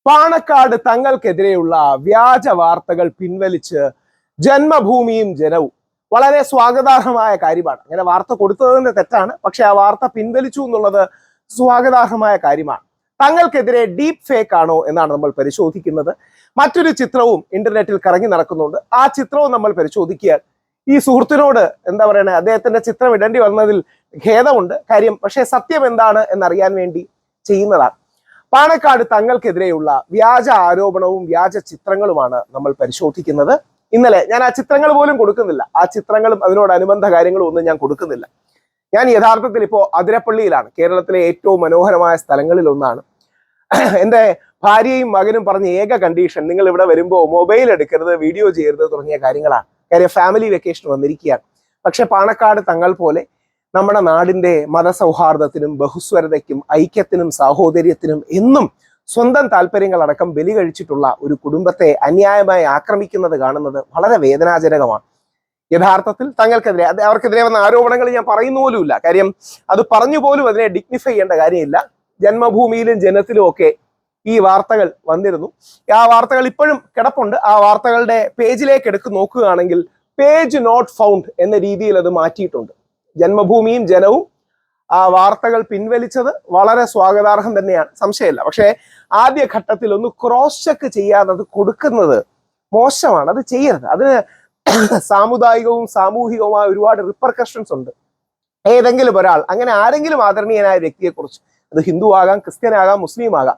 പാണക്കാട് തങ്ങൾക്കെതിരെയുള്ള വ്യാജ വാർത്തകൾ പിൻവലിച്ച് ജന്മഭൂമിയും ജനവും വളരെ സ്വാഗതാർഹമായ കാര്യമാണ്. അങ്ങനെ വാർത്ത കൊടുത്തതിന് തെറ്റാണ്, പക്ഷെ ആ വാർത്ത പിൻവലിച്ചു എന്നുള്ളത് സ്വാഗതാർഹമായ കാര്യമാണ്. തങ്ങൾക്കെതിരെ ഡീപ് ഫേക്ക് ആണോ എന്നാണ് നമ്മൾ പരിശോധിക്കുന്നത്. മറ്റൊരു ചിത്രവും ഇന്റർനെറ്റിൽ കറങ്ങി നടക്കുന്നുണ്ട്. ആ ചിത്രവും നമ്മൾ പരിശോധിക്കുക. ഈ സുഹൃത്തിനോട് എന്താ പറയണേ, അദ്ദേഹത്തിന്റെ ചിത്രം ഇടേണ്ടി വന്നതിൽ ഖേദമുണ്ട് കാര്യം, പക്ഷേ സത്യം എന്താണ് എന്നറിയാൻ വേണ്ടി ചെയ്യുന്നതാണ്. പാണക്കാട് തങ്ങൾക്കെതിരെയുള്ള വ്യാജ ആരോപണവും വ്യാജ ചിത്രങ്ങളുമാണ് നമ്മൾ പരിശോധിക്കുന്നത്. ഇന്നലെ ഞാൻ ആ ചിത്രങ്ങൾ പോലും കൊടുക്കുന്നില്ല, ആ ചിത്രങ്ങളും അതിനോടനുബന്ധ കാര്യങ്ങളും ഒന്നും ഞാൻ കൊടുക്കുന്നില്ല. ഞാൻ യഥാർത്ഥത്തിൽ ഇപ്പോൾ അതിരപ്പള്ളിയിലാണ്, കേരളത്തിലെ ഏറ്റവും മനോഹരമായ സ്ഥലങ്ങളിൽ ഒന്നാണ്. എൻ്റെ ഭാര്യയും മകനും പറഞ്ഞ ഏക കണ്ടീഷൻ, നിങ്ങൾ ഇവിടെ വരുമ്പോൾ മൊബൈൽ എടുക്കരുത്, വീഡിയോ ചെയ്യരുത് തുടങ്ങിയ കാര്യങ്ങളാണ്. കാര്യം ഫാമിലി വെക്കേഷൻ വന്നിരിക്കുകയാണ്. പക്ഷെ പാണക്കാട് തങ്ങൾ പോലെ നമ്മുടെ നാടിന്റെ മതസൗഹാർദ്ദത്തിനും ബഹുസ്വരതയ്ക്കും ഐക്യത്തിനും സാഹോദര്യത്തിനും എന്നും സ്വന്തം താല്പര്യങ്ങളടക്കം ബലി കഴിച്ചിട്ടുള്ള ഒരു കുടുംബത്തെ അന്യായമായി ആക്രമിക്കുന്നത് കാണുന്നത് വളരെ വേദനാജനകമാണ്. യഥാർത്ഥത്തിൽ തങ്ങൾക്കെതിരെ അവർക്കെതിരെ വന്ന ആരോപണങ്ങൾ ഞാൻ പറയുന്ന പോലുമില്ല, കാര്യം അത് പറഞ്ഞു പോലും അതിനെ ഡിഗ്നിഫൈ ചെയ്യേണ്ട കാര്യമില്ല. ജന്മഭൂമിയിലും ജനത്തിലും ഒക്കെ ഈ വാർത്തകൾ വന്നിരുന്നു. ആ വാർത്തകൾ ഇപ്പോഴും കിടപ്പുണ്ട്. ആ വാർത്തകളുടെ പേജിലേക്ക് എടുത്ത് നോക്കുകയാണെങ്കിൽ പേജ് നോട്ട് ഫൗണ്ട് എന്ന രീതിയിൽ അത് മാറ്റിയിട്ടുണ്ട്. ജന്മഭൂമിയും ജനവും ആ വാർത്തകൾ പിൻവലിച്ചത് വളരെ സ്വാഗതാർഹം തന്നെയാണ്, സംശയമില്ല. പക്ഷേ ആദ്യ ഘട്ടത്തിൽ ഒന്ന് ക്രോസ് ചെക്ക് ചെയ്യാതെ അത് കൊടുക്കുന്നത് മോശമാണ്. അത് ചെയ്യരുത്. അതിന് സാമുദായികവും സാമൂഹികവുമായ ഒരുപാട് റിപ്പർക്കഷൻസ് ഉണ്ട്. ഏതെങ്കിലും ഒരാൾ, അങ്ങനെ ആരെങ്കിലും ആദരണീയനായ വ്യക്തിയെക്കുറിച്ച്, അത് ഹിന്ദു ആകാം, ക്രിസ്ത്യൻ ആകാം, മുസ്ലിം ആകാം,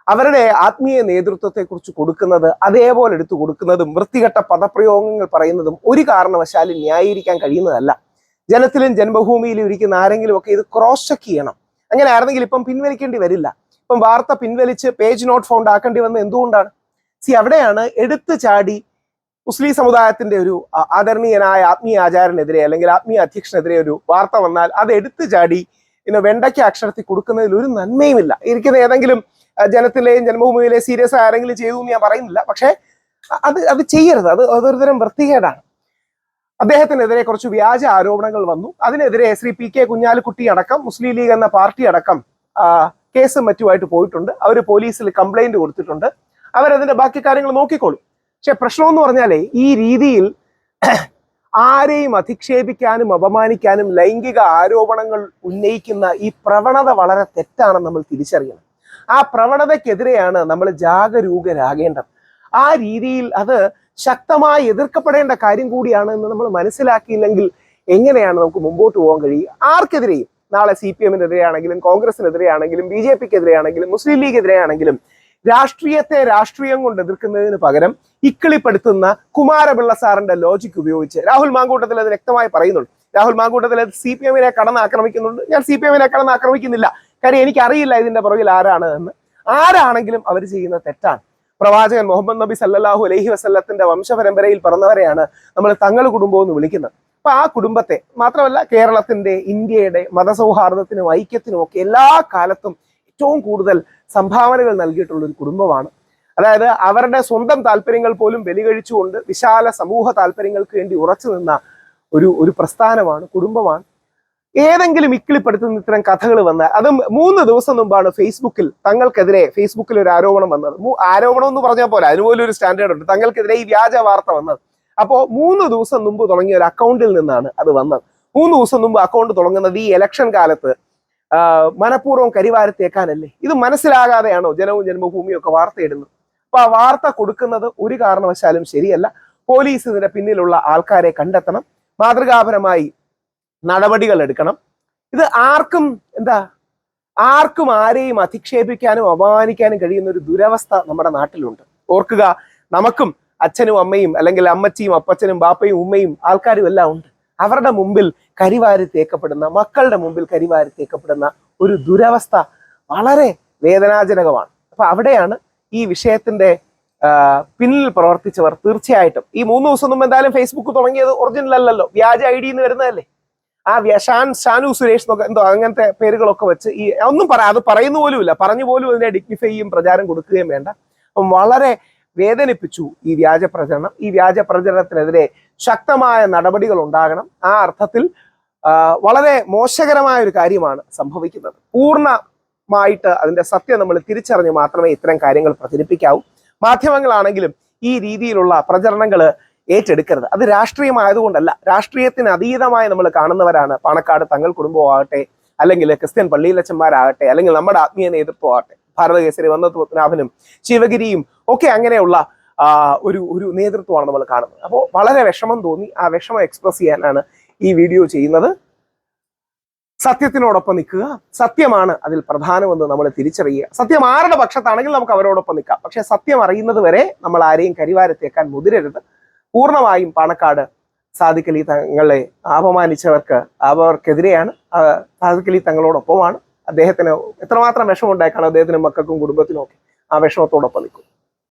അവരുടെ ആത്മീയ നേതൃത്വത്തെ കുറിച്ച് കൊടുക്കുന്നത്, അതേപോലെ എടുത്തു കൊടുക്കുന്നതും വൃത്തികെട്ട പദപ്രയോഗങ്ങൾ പറയുന്നതും ഒരു കാരണവശാലും ന്യായീകരിക്കാൻ കഴിയുന്നതല്ല. ജനത്തിലും ജന്മഭൂമിയിലും ഇരിക്കുന്ന ആരെങ്കിലും ഒക്കെ ഇത് ക്രോസ് ചെക്ക് ചെയ്യണം. അങ്ങനെ ആയിരുന്നെങ്കിൽ ഇപ്പം പിൻവലിക്കേണ്ടി വരില്ല. ഇപ്പം വാർത്ത പിൻവലിച്ച് പേജ് നോട്ട് ഫൗണ്ട് ആക്കേണ്ടി വന്നത് എന്തുകൊണ്ടാണ്? അവിടെയാണ് എടുത്തു ചാടി മുസ്ലിം സമുദായത്തിന്റെ ഒരു ആദരണീയനായ ആത്മീയ ആചാരനെതിരെ അല്ലെങ്കിൽ ആത്മീയ അധ്യക്ഷനെതിരെ ഒരു വാർത്ത വന്നാൽ അത് എടുത്തു ചാടി വെണ്ടയ്ക്ക അക്ഷരത്തിൽ കൊടുക്കുന്നതിൽ ഒരു നന്മയുമില്ല. ഇരിക്കുന്ന ഏതെങ്കിലും ജനത്തിലെയും ജന്മഭൂമിയിലെ സീരിയസ് ആരെങ്കിലും ചെയ്തു എന്ന് ഞാൻ പറയുന്നില്ല, പക്ഷേ അത് ചെയ്യരുത്. അതൊരു തരം വൃത്തികേടാണ്. അദ്ദേഹത്തിനെതിരെ കുറച്ച് വ്യാജ ആരോപണങ്ങൾ വന്നു. അതിനെതിരെ ശ്രീ പി കെ കുഞ്ഞാലിക്കുട്ടി അടക്കം മുസ്ലിം ലീഗ് എന്ന പാർട്ടി അടക്കം കേസും മറ്റുമായിട്ട് പോയിട്ടുണ്ട്. അവർ പോലീസിൽ കംപ്ലൈന്റ് കൊടുത്തിട്ടുണ്ട്. അവരതിന്റെ ബാക്കി കാര്യങ്ങൾ നോക്കിക്കോളും. പക്ഷെ പ്രശ്നമെന്ന് പറഞ്ഞാലേ, ഈ രീതിയിൽ ആരെയും അധിക്ഷേപിക്കാനും അപമാനിക്കാനും ലൈംഗിക ആരോപണങ്ങൾ ഉന്നയിക്കുന്ന ഈ പ്രവണത വളരെ തെറ്റാണെന്ന് നമ്മൾ തിരിച്ചറിയണം. ആ പ്രവണതയ്ക്കെതിരെയാണ് നമ്മൾ ജാഗരൂകരാകേണ്ടത്. ആ രീതിയിൽ അത് ശക്തമായി എതിർക്കപ്പെടേണ്ട കാര്യം കൂടിയാണ് എന്ന് നമ്മൾ മനസ്സിലാക്കിയില്ലെങ്കിൽ എങ്ങനെയാണ് നമുക്ക് മുമ്പോട്ട് പോകാൻ കഴിയുക? ആർക്കെതിരെയും, നാളെ CPM-നെതിരെയാണെങ്കിലും കോൺഗ്രസിനെതിരെയാണെങ്കിലും BJP-ക്കെതിരെയാണെങ്കിലും മുസ്ലിം ലീഗിനെതിരെയാണെങ്കിലും രാഷ്ട്രീയത്തെ രാഷ്ട്രീയം കൊണ്ട് എതിർക്കുന്നതിന് പകരം ഇക്കിളിപ്പെടുത്തുന്ന കുമാരപിള്ള സാറിന്റെ ലോജിക് ഉപയോഗിച്ച് രാഹുൽ മാങ്കൂട്ടത്തിൽ അത് വ്യക്തമായി പറയുന്നുണ്ട്. രാഹുൽ മാങ്കൂട്ടത്തിൽ CPM-നെ കടന്നാക്രമിക്കുന്നുണ്ട്. ഞാൻ CPM-നെ കടന്നാക്രമിക്കുന്നില്ല, കാര്യം എനിക്കറിയില്ല ഇതിന്റെ പുറകിൽ ആരാണ് എന്ന്. ആരാണെങ്കിലും അവർ ചെയ്യുന്ന തെറ്റാണ്. പ്രവാചകൻ മുഹമ്മദ് നബി സല്ലല്ലാഹു അലൈഹി വസല്ലത്തിന്റെ വംശപരമ്പരയിൽ പിറന്നവരെയാണ് നമ്മൾ തങ്ങൾ കുടുംബം എന്ന് വിളിക്കുന്നത്. അപ്പൊ ആ കുടുംബത്തെ മാത്രമല്ല, കേരളത്തിന്റെ ഇന്ത്യയുടെ മതസൗഹാർദ്ദത്തിനും ഐക്യത്തിനും ഒക്കെ എല്ലാ കാലത്തും ഏറ്റവും കൂടുതൽ സംഭാവനകൾ നൽകിയിട്ടുള്ള ഒരു കുടുംബമാണ്. അതായത് അവരുടെ സ്വന്തം താല്പര്യങ്ങൾ പോലും ബലികഴിച്ചുകൊണ്ട് വിശാല സമൂഹ താല്പര്യങ്ങൾക്ക് വേണ്ടി ഉറച്ചു നിന്ന ഒരു പ്രസ്ഥാനമാണ്, കുടുംബമാണ്. ഏതെങ്കിലും ഇക്കിളിപ്പെടുത്തുന്ന ഇത്തരം കഥകൾ വന്നാൽ, അത് 3 ദിവസം മുമ്പാണ് ഫേസ്ബുക്കിൽ തങ്ങൾക്കെതിരെ ഫേസ്ബുക്കിൽ ഒരു ആരോപണം വന്നത്. ആരോപണം എന്ന് പറഞ്ഞാൽ പോലെ അതിനുപോലും ഒരു സ്റ്റാൻഡേർഡ് ഉണ്ട്. തങ്ങൾക്കെതിരെ ഈ വ്യാജ വാർത്ത വന്നത്. അപ്പോൾ 3 ദിവസം മുമ്പ് തുടങ്ങിയ ഒരു അക്കൗണ്ടിൽ നിന്നാണ് അത് വന്നത്. 3 ദിവസം മുമ്പ് അക്കൗണ്ട് തുടങ്ങുന്നത് ഈ ഇലക്ഷൻ കാലത്ത് മനഃപൂർവ്വം കരിവാരത്തേക്കാനല്ലേ? ഇത് മനസ്സിലാകാതെയാണോ ജനവും ജന്മഭൂമിയും ഒക്കെ വാർത്ത ഇടുന്നത്? അപ്പൊ ആ വാർത്ത കൊടുക്കുന്നത് ഒരു കാരണവശാലും ശരിയല്ല. പോലീസ് ഇതിന്റെ പിന്നിലുള്ള ആൾക്കാരെ കണ്ടെത്തണം, മാതൃകാപരമായി നടപടികൾ എടുക്കണം. ഇത് ആർക്കും ആരെയും അധിക്ഷേപിക്കാനും അപമാനിക്കാനും കഴിയുന്ന ഒരു ദുരവസ്ഥ നമ്മുടെ നാട്ടിലുണ്ട്. ഓർക്കുക, നമുക്കും അച്ഛനും അമ്മയും അല്ലെങ്കിൽ അമ്മച്ചിയും അപ്പച്ചനും ബാപ്പയും ഉമ്മയും ആൾക്കാരും എല്ലാം ഉണ്ട്. അവരുടെ മുമ്പിൽ കരിവാരി തേക്കപ്പെടുന്ന, മക്കളുടെ മുമ്പിൽ കരിവാരി തേക്കപ്പെടുന്ന ഒരു ദുരവസ്ഥ വളരെ വേദനാജനകമാണ്. അപ്പൊ അവിടെയാണ് ഈ വിഷയത്തിന്റെ പിന്നിൽ പ്രവർത്തിച്ചവർ തീർച്ചയായിട്ടും ഈ 3 ദിവസം മുമ്പ് എന്തായാലും ഫേസ്ബുക്ക് തുടങ്ങിയത് ഒറിജിനൽ അല്ലല്ലോ, വ്യാജ ID എന്ന് വരുന്നതല്ലേ. ആ ഷാനു സുരേഷ് എന്നൊക്കെ എന്തോ അങ്ങനത്തെ പേരുകളൊക്കെ വെച്ച് ഈ ഒന്നും അത് പറയുന്ന പോലുമില്ല, പറഞ്ഞു പോലും അതിനെ ഡിഗ്നിഫൈ ചെയ്യും പ്രചാരം കൊടുക്കുകയും വേണ്ട. അപ്പം വളരെ വേദനിപ്പിച്ചു ഈ വ്യാജ പ്രചരണം. ഈ വ്യാജ പ്രചരണത്തിനെതിരെ ശക്തമായ നടപടികൾ ഉണ്ടാകണം. ആ അർത്ഥത്തിൽ വളരെ മോശകരമായ ഒരു കാര്യമാണ് സംഭവിക്കുന്നത്. പൂർണ്ണ വ്യക്തമായിട്ട് അതിന്റെ സത്യം നമ്മൾ തിരിച്ചറിഞ്ഞ് മാത്രമേ ഇത്തരം കാര്യങ്ങൾ പ്രചരിപ്പിക്കാവൂ. മാധ്യമങ്ങളാണെങ്കിലും ഈ രീതിയിലുള്ള പ്രചരണങ്ങൾ ഏറ്റെടുക്കരുത്. അത് രാഷ്ട്രീയമായതുകൊണ്ടല്ല, രാഷ്ട്രീയത്തിന് അതീതമായി നമ്മൾ കാണുന്നവരാണ് പാണക്കാട് തങ്ങൾ കുടുംബമാകട്ടെ, അല്ലെങ്കിൽ ക്രിസ്ത്യൻ പള്ളിയിലച്ചന്മാരാകട്ടെ, അല്ലെങ്കിൽ നമ്മുടെ ആത്മീയ നേതൃത്വമാകട്ടെ, ഭാരതകേസരി വന്ദത്വനാഭനും ശിവഗിരിയും ഒക്കെ അങ്ങനെയുള്ള ഒരു നേതൃത്വമാണ് നമ്മൾ കാണുന്നത്. അപ്പോൾ വളരെ വിഷമം തോന്നി. ആ വിഷമം എക്സ്പ്രസ് ചെയ്യാനാണ് ഈ വീഡിയോ ചെയ്യുന്നത്. സത്യത്തിനോടൊപ്പം നിൽക്കുക, സത്യമാണ് അതിൽ പ്രധാനമെന്ന് നമ്മൾ തിരിച്ചറിയുക. സത്യം ആരുടെ പക്ഷത്താണെങ്കിൽ നമുക്ക് അവരോടൊപ്പം നിൽക്കാം. പക്ഷെ സത്യം അറിയുന്നത് വരെ നമ്മൾ ആരെയും കരിവാരത്തേക്കാൻ മുതിരരുത്. പൂർണ്ണമായും പാണക്കാട് സാദിഖ് അലി തങ്ങളെ അപമാനിച്ചവർക്ക് അവർക്കെതിരെയാണ്. സാദിഖ് അലി തങ്ങളോടൊപ്പമാണ്. അദ്ദേഹത്തിന് എത്രമാത്രം വിഷമം ഉണ്ടായിക്കാണോ അദ്ദേഹത്തിനും മക്കൾക്കും കുടുംബത്തിനും ഒക്കെ ആ വിഷമത്തോടൊപ്പം നിൽക്കും.